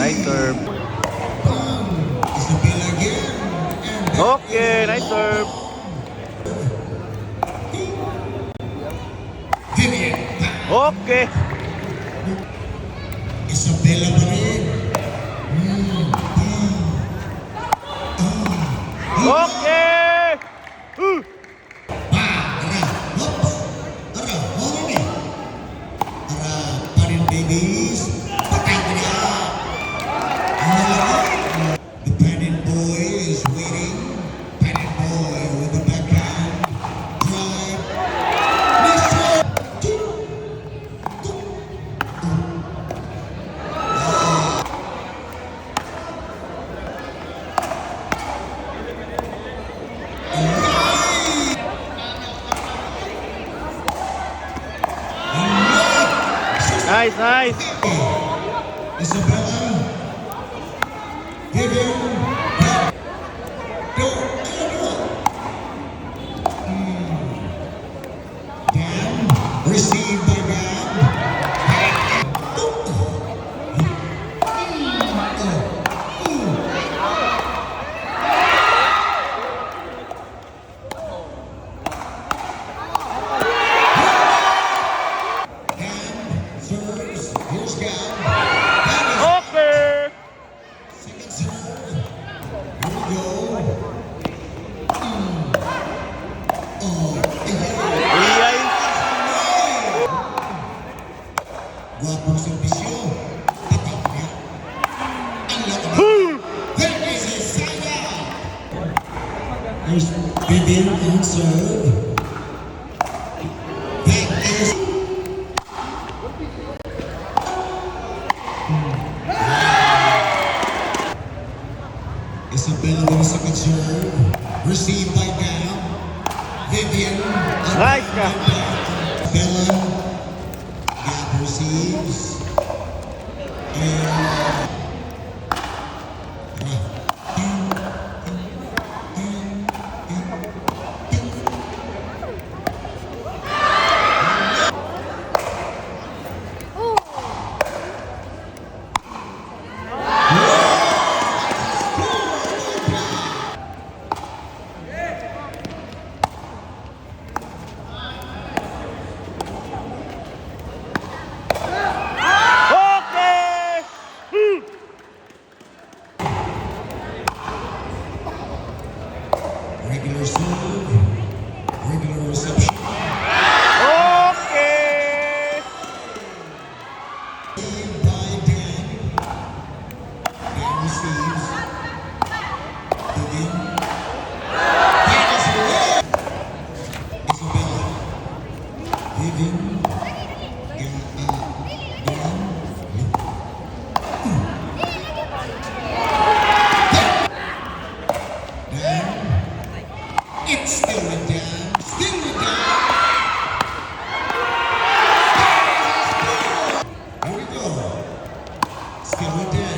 Nice serve. Isabella again. And Okay, nice serve. Vivian. Okay. Isabella pa rin. Okay. Parin babies. Patay ka na. The Panin boy is waiting. Panin boy with the backhand. Drive. Missile. Nice, nice. Isabella. Vivian. Dan. Received by Gab. Serves. Here's Gab. Okay. Second serve. Here we go. Iyay. Guwapong servisyo. Tatak niya. Ang lakas. There is a sayang. There's Vivian on serve. That is... Isabella with a second serve. Received by Gab. Vivian. Nice ka. Isabella. Gab receives. And... Okay. Regular serve. Regular reception. Okay. Received by Dan. Dan receives. Vivian. That is red. Isabella. Vivian. Dan. Dan. It's still with Dan. Still with Dan. Here we go. Still with Dan.